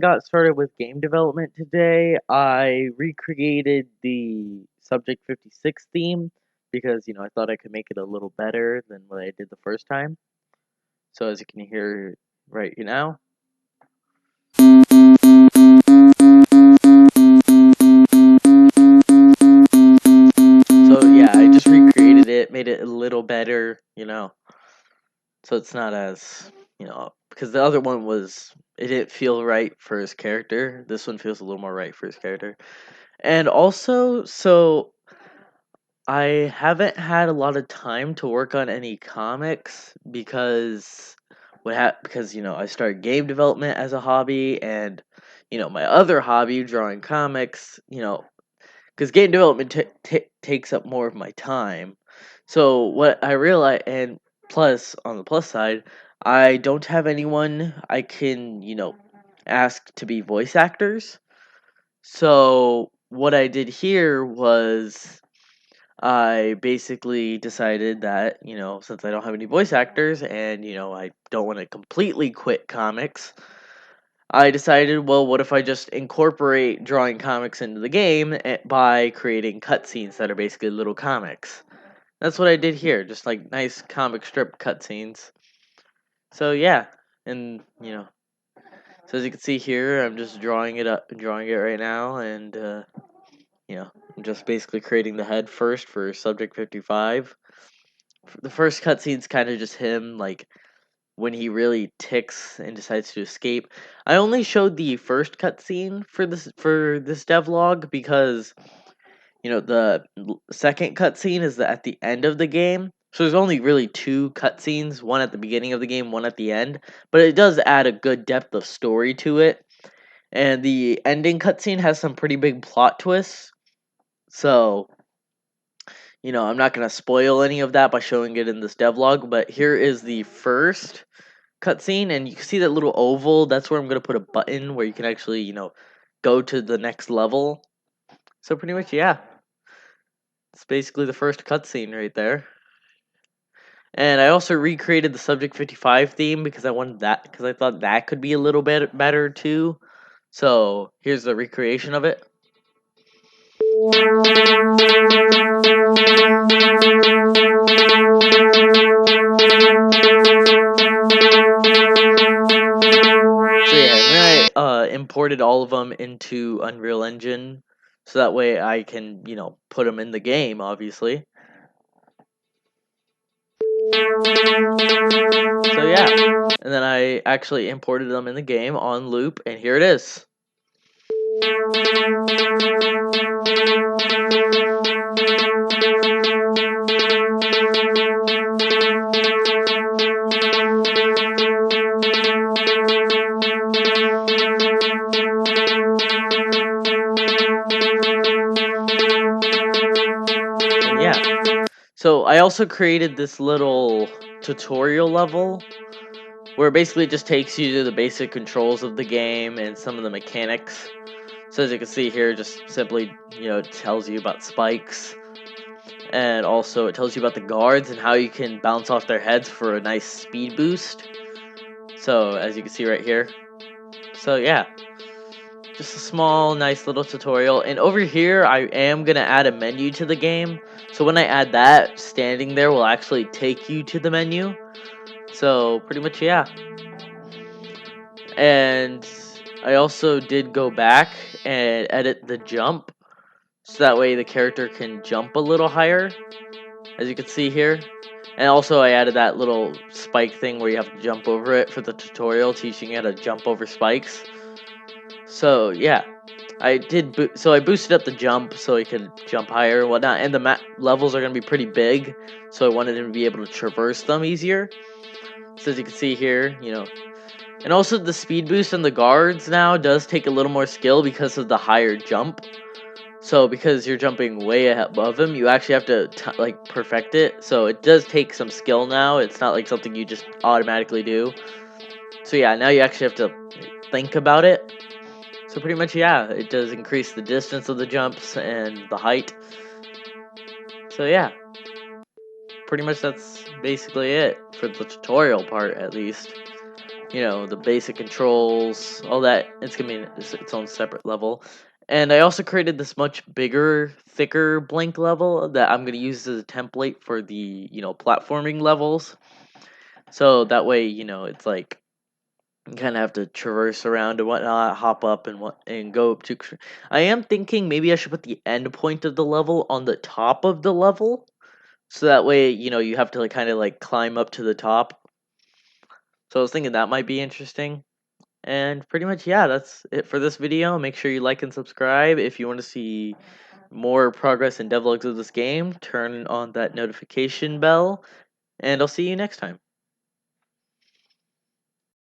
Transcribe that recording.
Got started with game development today. I recreated the Subject56 theme because, I thought I could make it a little better than what I did the first time. So as you can hear right now. So yeah, I just recreated it, made it a little better, so it's not as, because the other one it didn't feel right for his character. This one feels a little more right for his character. And also, so I haven't had a lot of time to work on any comics because I started game development as a hobby, and my other hobby, drawing comics, because game development takes up more of my time. So what I realized, and plus on the plus side, I don't have anyone I can ask to be voice actors. So what I did here was I basically decided that, since I don't have any voice actors and, I don't want to completely quit comics, I decided, well, what if I just incorporate drawing comics into the game by creating cutscenes that are basically little comics? That's what I did here, just like nice comic strip cutscenes. So yeah, and so as you can see here, I'm just drawing it right now, and I'm just basically creating the head first for Subject55. The first cutscene's kind of just him, like, when he really ticks and decides to escape. I only showed the first cutscene for this devlog because the second cutscene is at the end of the game. So there's only really two cutscenes, one at the beginning of the game, one at the end. But it does add a good depth of story to it. And the ending cutscene has some pretty big plot twists. So I'm not going to spoil any of that by showing it in this devlog, but here is the first cutscene, and you can see that little oval. That's where I'm going to put a button where you can actually, go to the next level. So pretty much, yeah. It's basically the first cutscene right there. And I also recreated the Subject55 theme because because I thought that could be a little bit better too. So here's the recreation of it. So yeah, and then I imported all of them into Unreal Engine, so that way I can, put them in the game, obviously. So yeah, and then I actually imported them in the game on loop, and here it is. And yeah. So I also created this little tutorial level where basically it just takes you to the basic controls of the game and some of the mechanics. So as you can see here, just simply, it tells you about spikes, and also it tells you about the guards and how you can bounce off their heads for a nice speed boost. So as you can see right here. So yeah, just a small, nice little tutorial. And over here, I am going to add a menu to the game. So when I add that, standing there will actually take you to the menu. So pretty much, yeah. And I also did go back and edit the jump, so that way the character can jump a little higher, as you can see here. And also I added that little spike thing where you have to jump over it for the tutorial, teaching you how to jump over spikes. So yeah, I boosted up the jump so he could jump higher and whatnot, and the levels are going to be pretty big, so I wanted him to be able to traverse them easier. So as you can see here, and also the speed boost on the guards now does take a little more skill because of the higher jump. So because you're jumping way above him, you actually have to perfect it. So it does take some skill now. It's not like something you just automatically do. So yeah, now you actually have to think about it. So pretty much, yeah, it does increase the distance of the jumps and the height. So yeah, pretty much that's basically it for the tutorial part, at least. the basic controls, all that. It's gonna be its own separate level. And I also created this much bigger, thicker blank level that I'm gonna use as a template for the platforming levels. So that way, it's like you kind of have to traverse around and whatnot, hop up and go up to. I am thinking maybe I should put the end point of the level on the top of the level, so that way you have to kind of like climb up to the top. So I was thinking that might be interesting. And pretty much, yeah, that's it for this video. Make sure you like and subscribe. If you want to see more progress and devlogs of this game, turn on that notification bell, and I'll see you next time.